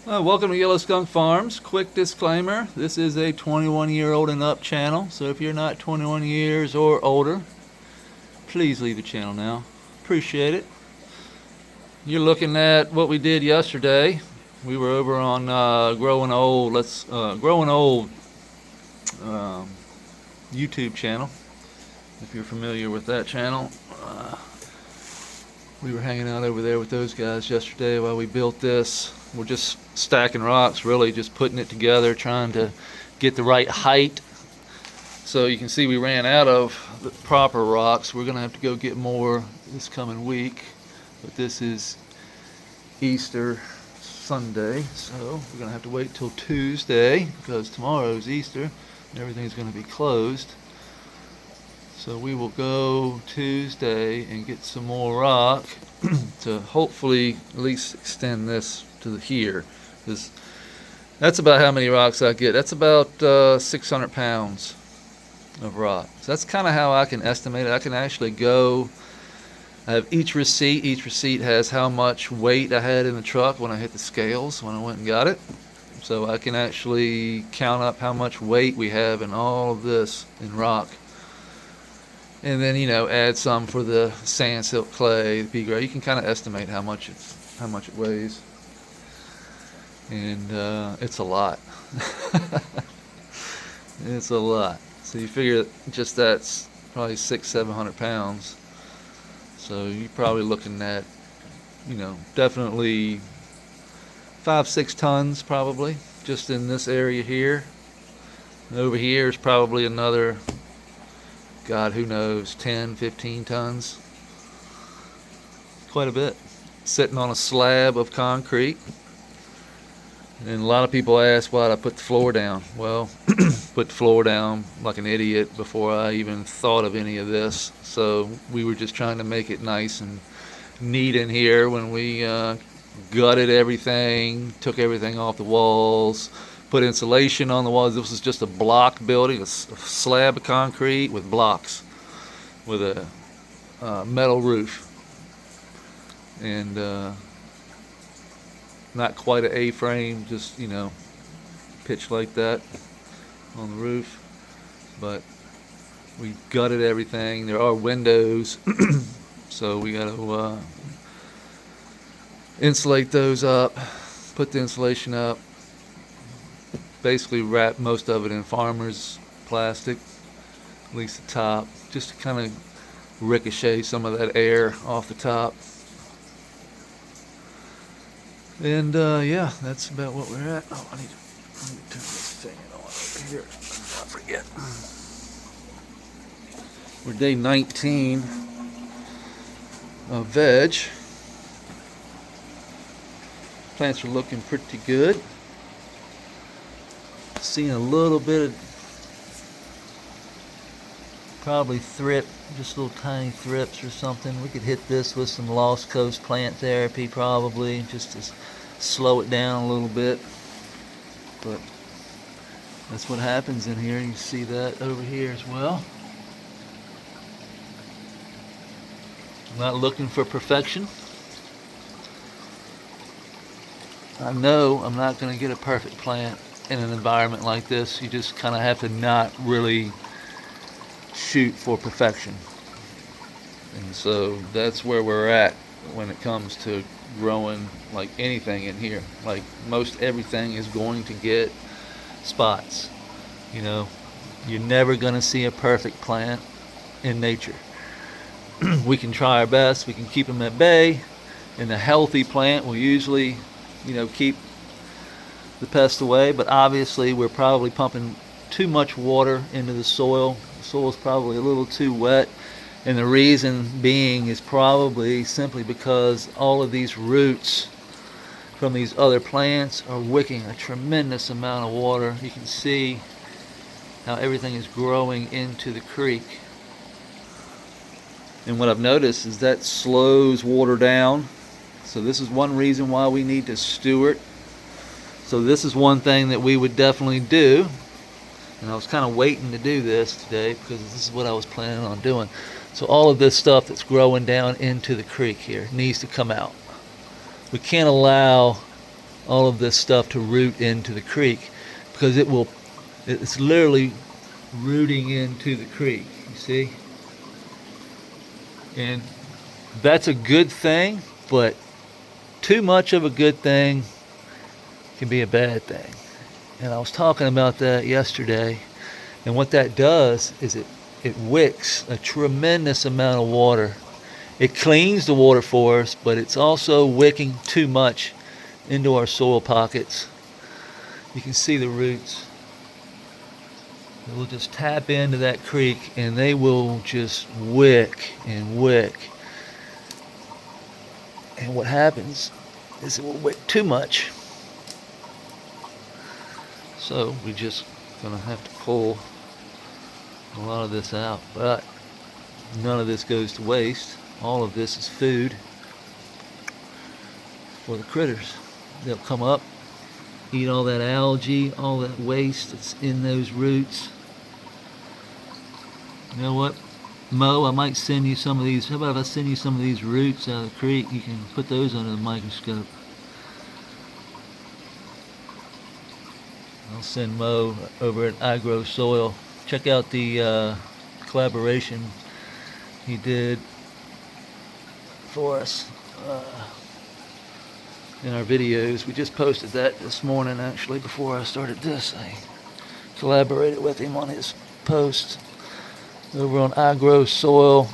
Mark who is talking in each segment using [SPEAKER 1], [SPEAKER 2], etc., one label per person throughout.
[SPEAKER 1] Welcome to Yellow Skunk Farms. Quick disclaimer, this is a 21-year-old and up channel, so if you're not 21 years or older, please leave the channel now. Appreciate it. You're looking at what we did yesterday. We were over on Growing Old, YouTube channel, if you're familiar with that channel. We were hanging out over there with those guys yesterday while we built this. We're just stacking rocks, really, just putting it together, trying to get the right height. So you can see we ran out of the proper rocks. We're gonna have to go get more this coming week. But this is Easter Sunday, so we're gonna have to wait till Tuesday because tomorrow's Easter and everything's gonna be closed. So we will go Tuesday and get some more rock to hopefully at least extend this to here, because that's about how many rocks I get. That's about 600 pounds of rock. So that's kind of how I can estimate it. I can actually go, I have each receipt. Each receipt has how much weight I had in the truck when I hit the scales when I went and got it. So I can actually count up how much weight we have in all of this in rock. And then, add some for the sand, silt, clay, the pea gray. You can kind of estimate how much it weighs. And it's a lot. It's a lot. So you figure just that's probably 600-700 pounds. So you're probably looking at, definitely 5-6 tons probably just in this area here. And over here is probably another, God, who knows, 10-15 tons. Quite a bit. Sitting on a slab of concrete. And a lot of people ask why I put the floor down. Well, put the floor down like an idiot before I even thought of any of this. So we were just trying to make it nice and neat in here when we gutted everything, took everything off the walls, put insulation on the walls. This was just a block building, a slab of concrete with blocks, with a metal roof. And not quite an A-frame, just, pitch like that on the roof. But we gutted everything. There are windows, so we got to insulate those up, put the insulation up, basically wrap most of it in farmer's plastic, at least the top, just to kind of ricochet some of that air off the top. And yeah, that's about what we're at. Oh, I need to turn this fan on over here. I forget. We're day 19 of veg. Plants are looking pretty good. Seeing a little bit of probably thrip, just little tiny thrips or something. We could hit this with some Lost Coast plant therapy probably, just to slow it down a little bit. But that's what happens in here. You see that over here as well. I'm not looking for perfection. I know I'm not going to get a perfect plant in an environment like this. You just kind of have to not really shoot for perfection. And so that's where we're at when it comes to growing like anything in here. Like most everything is going to get spots. You're never going to see a perfect plant in nature. We can try our best. We can keep them at bay. And a healthy plant will usually, keep the pest away. But obviously we're probably pumping too much water into the soil. The soil is probably a little too wet. And the reason being is probably simply because all of these roots from these other plants are wicking a tremendous amount of water. You can see how everything is growing into the creek. And what I've noticed is that slows water down. So this is one reason why we need to steward. So this is one thing that we would definitely do. And I was kind of waiting to do this today because this is what I was planning on doing. So all of this stuff that's growing down into the creek here needs to come out. We can't allow all of this stuff to root into the creek, because it's literally rooting into the creek, you see? And that's a good thing, but too much of a good thing can be a bad thing. And I was talking about that yesterday, and what that does is it wicks a tremendous amount of water. It cleans the water for us, but it's also wicking too much into our soil pockets. You can see the roots. It will just tap into that creek and they will just wick and wick. And what happens is it will wick too much. So we're just gonna have to pull a lot of this out, but none of this goes to waste. All of this is food for the critters. They'll come up, eat all that algae, all that waste that's in those roots. You know what, Mo, I might send you some of these. How about if I send you some of these roots out of the creek? You can put those under the microscope. I'll send Mo over at I Grow Soil. Check out the collaboration he did for us in our videos. We just posted that this morning, actually, before I started this. I collaborated with him on his post over on I Grow Soil.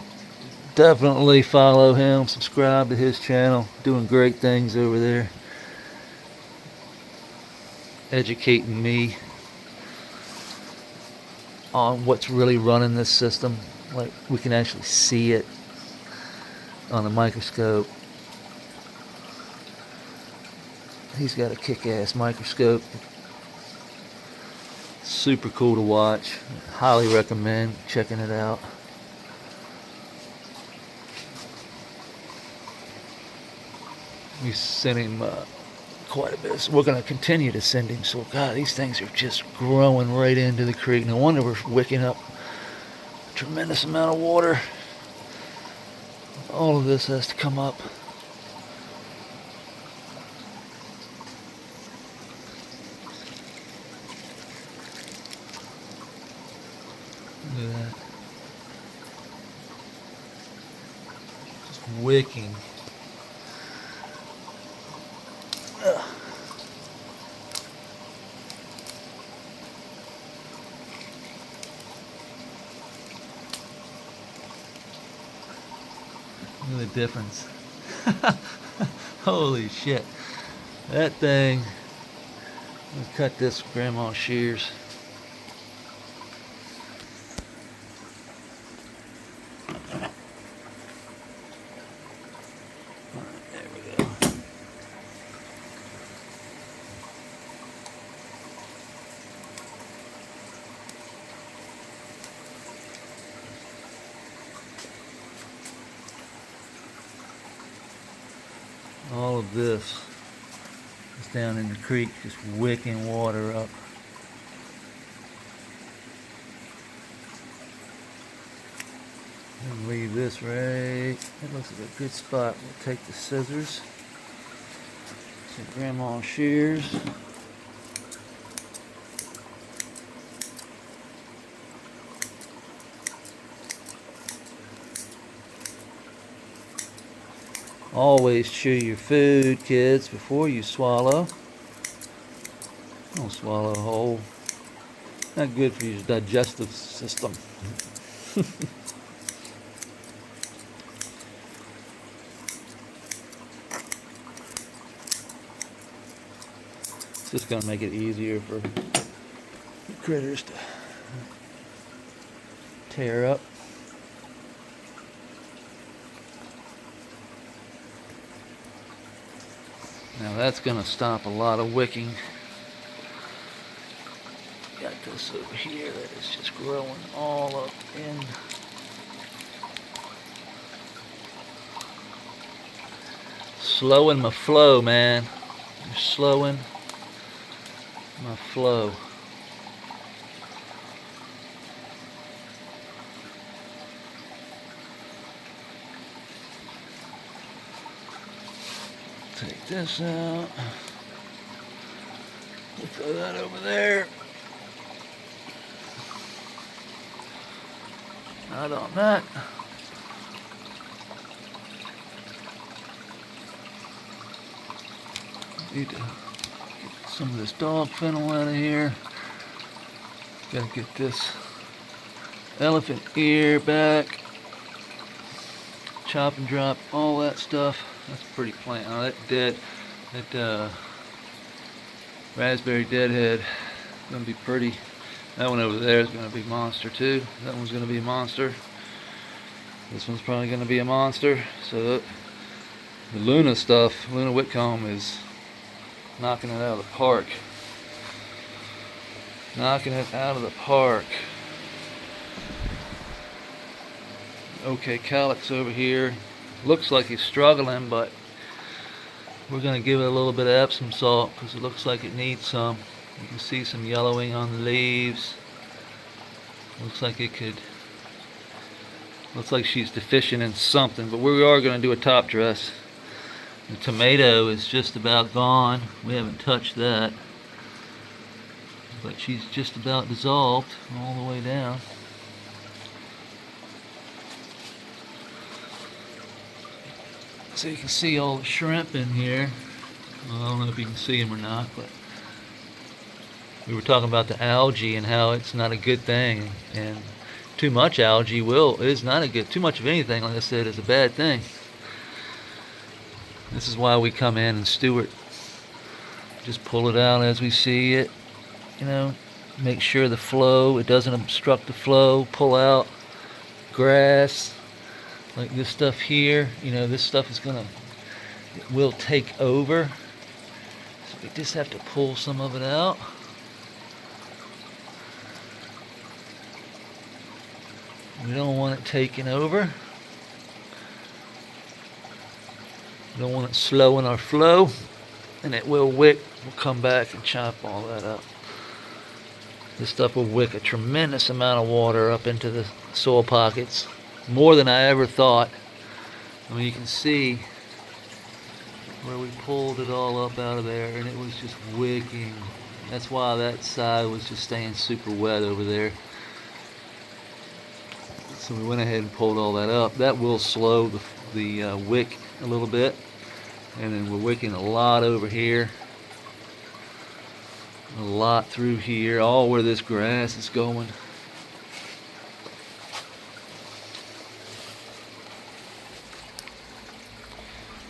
[SPEAKER 1] Definitely follow him, subscribe to his channel. Doing great things over there, educating me on what's really running this system. Like, we can actually see it on the microscope. He's got a kick-ass microscope. Super cool to watch. Highly recommend checking it out. We sent him quite a bit. So we're going to continue to send him. So, God, these things are just growing right into the creek. No wonder we're wicking up a tremendous amount of water. All of this has to come up. Look at that. Just wicking. Ugh. Look at the difference. Holy shit. That thing, I'll cut this with grandma's shears. There we go. All of this is down in the creek, just wicking water up. And leave this right. It looks like a good spot. We'll take the scissors, some grandma's shears. Always chew your food, kids, before you swallow. Don't swallow whole. Not good for your digestive system. It's just going to make it easier for the critters to tear up. Now that's going to stop a lot of wicking. Got this over here that is just growing all up in. Slowing my flow, man. You're slowing my flow. Take this out. We'll throw that over there. Not on that. Need to get some of this dog fennel out of here. Gotta get this elephant ear back. Chop and drop, all that stuff. That's a pretty plant. Oh, that raspberry deadhead is gonna be pretty. That one over there is gonna be monster too. That one's gonna be a monster. This one's probably gonna be a monster. So the Luna stuff, Luna Whitcomb, is knocking it out of the park. Knocking it out of the park. Okay, calyx over here. Looks like he's struggling, but we're going to give it a little bit of Epsom salt because it looks like it needs some. You can see some yellowing on the leaves. Looks like it could. Looks like she's deficient in something, but we are going to do a top dress. The tomato is just about gone. We haven't touched that, but she's just about dissolved all the way down. So you can see all the shrimp in here. Well, I don't know if you can see them or not, but we were talking about the algae and how it's not a good thing, and too much algae is not a good. Too much of anything, like I said, is a bad thing. This is why we come in and steward. Just pull it out as we see it. You know, make sure the flow, it doesn't obstruct the flow. Pull out grass. Like this stuff here, you know, this stuff is it will take over. So we just have to pull some of it out. We don't want it taking over. We don't want it slowing our flow, and it will wick. We'll come back and chop all that up. This stuff will wick a tremendous amount of water up into the soil pockets. More than I ever thought. I mean, you can see where we pulled it all up out of there, and it was just wicking. That's why that side was just staying super wet over there. So we went ahead and pulled all that up. That will slow the wick a little bit. And then we're wicking a lot over here. A lot through here, all where this grass is going.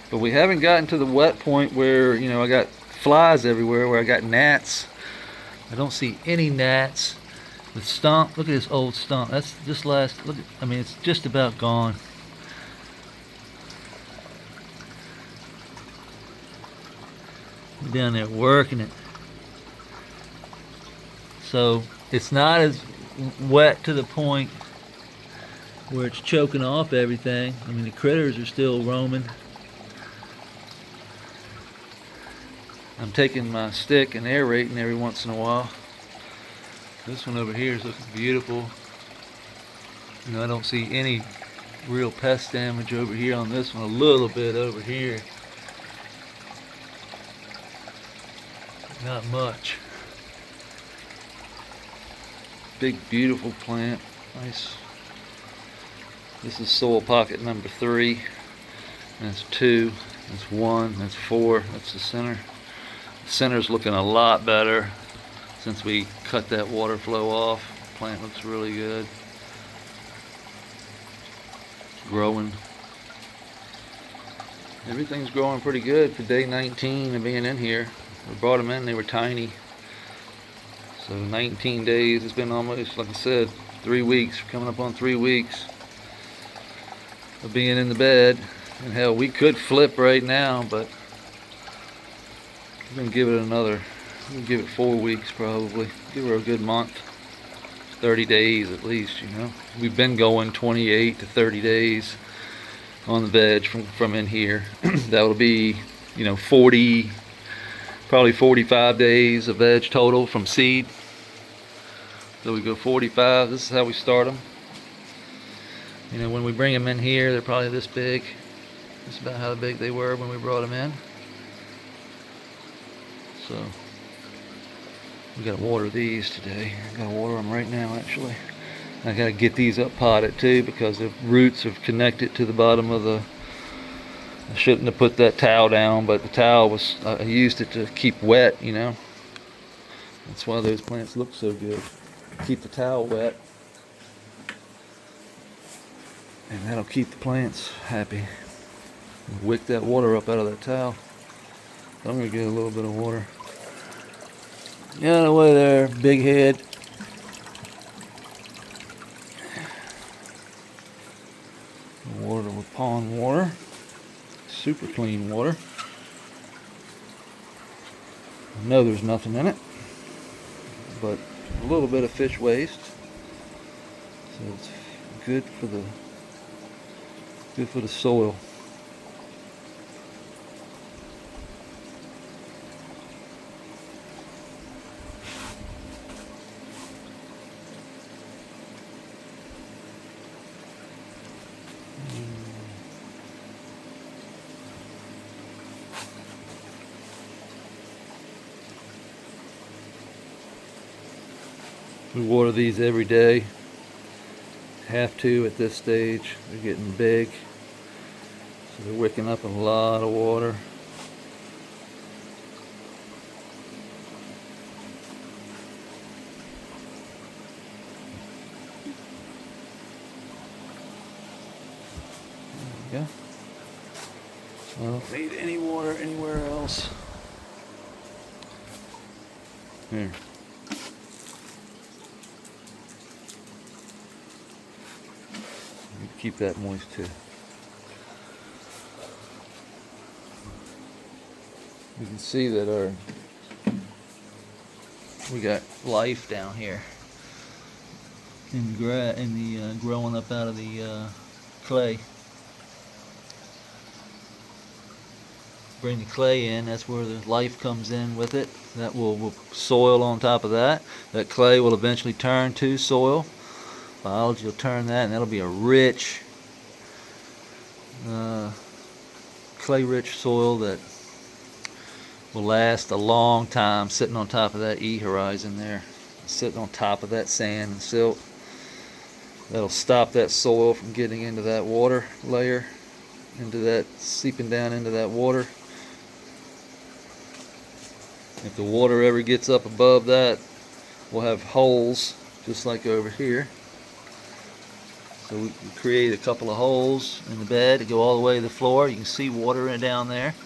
[SPEAKER 1] But we haven't gotten to the wet point where, you know, I got flies everywhere, where I got gnats. I don't see any gnats. The stump, look at this old stump. That's just look at, I mean, it's just about gone. We're down there working it. So it's not as wet to the point where it's choking off everything. I mean, the critters are still roaming. I'm taking my stick and aerating every once in a while. This one over here is looking beautiful. You know, I don't see any real pest damage over here on this one. A little bit over here. Not much. Big, beautiful plant. Nice. This is soil pocket number 3. That's 2. That's 1. That's 4. That's the center. The center's looking a lot better since we cut that water flow off. Plant looks really good. Growing. Everything's growing pretty good for day 19 of being in here. We brought them in, they were tiny. So 19 days, it's been almost, like I said, 3 weeks, coming up on 3 weeks of being in the bed. And hell, we could flip right now, but we're gonna give it we'll give it 4 weeks probably. Give her a good month, 30 days at least, you know. We've been going 28 to 30 days on the veg from in here. That'll be, you know, probably 45 days of veg total from seed. So we go 45, this is how we start them. You know, when we bring them in here, they're probably this big. That's about how big they were when we brought them in. So We gotta water these today. I gotta water them right now, actually. I gotta get these up potted too because the roots are connected to the bottom of the. I shouldn't have put that towel down, but the towel was. I used it to keep wet, you know. That's why those plants look so good. Keep the towel wet, and that'll keep the plants happy. Wick that water up out of that towel. I'm gonna get a little bit of water. Get out of the way there, big head. Water with pond water. Super clean water. I know there's nothing in it, but a little bit of fish waste. So it's good for the soil. We water these every day. Have to at this stage. They're getting big. So they're wicking up a lot of water. There we go. I don't need any water anywhere else. Here. Keep that moist too. You can see that we got life down here in the growing up out of the clay. Bring the clay in, that's where the life comes in with it. That will soil on top of that. That clay will eventually turn to soil. Biology will turn that, and that'll be a rich, clay-rich soil that will last a long time, sitting on top of that E horizon there, sitting on top of that sand and silt. That'll stop that soil from getting into that water layer, into that, seeping down into that water. If the water ever gets up above that, we'll have holes just like over here. So we create a couple of holes in the bed to go all the way to the floor. You can see water down there.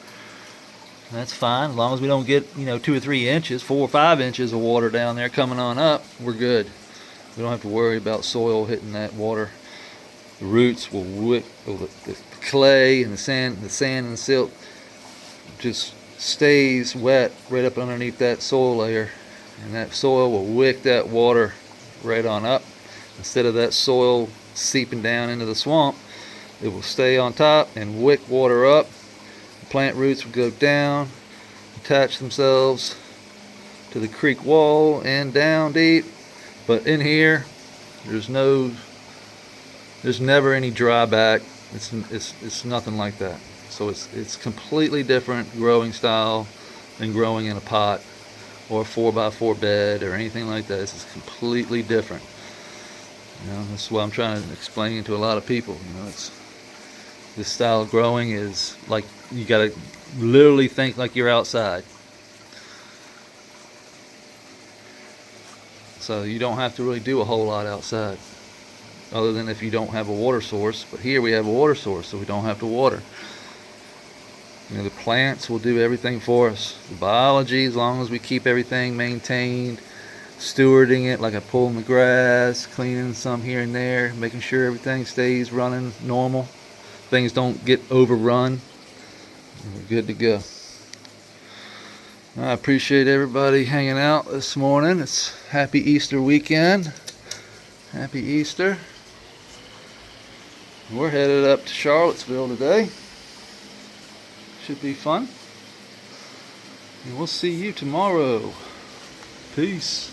[SPEAKER 1] That's fine, as long as we don't get 2 or 3 inches, 4 or 5 inches of water down there coming on up. We're good. We don't have to worry about soil hitting that water. The roots will wick the clay and the sand and the silt just stays wet right up underneath that soil layer, and that soil will wick that water right on up. Instead of that soil seeping down into the swamp, it will stay on top and wick water up. The plant roots will go down, attach themselves to the creek wall and down deep. But in here, there's never any dry back. It's nothing like that. So it's completely different growing style than growing in a pot or a 4x4 bed or anything like that. This is completely different. That's what I'm trying to explain to a lot of people. This style of growing is like, you gotta literally think like you're outside. So you don't have to really do a whole lot outside, other than if you don't have a water source. But here we have a water source, so we don't have to water. The plants will do everything for us. The biology, as long as we keep everything maintained, stewarding it, like I pulling the grass, cleaning some here and there, making sure everything stays running normal, things don't get overrun, we're good to go. I appreciate everybody hanging out this morning. It's happy Easter weekend. Happy Easter. We're headed up to Charlottesville today. Should be fun. And we'll see you tomorrow. Peace.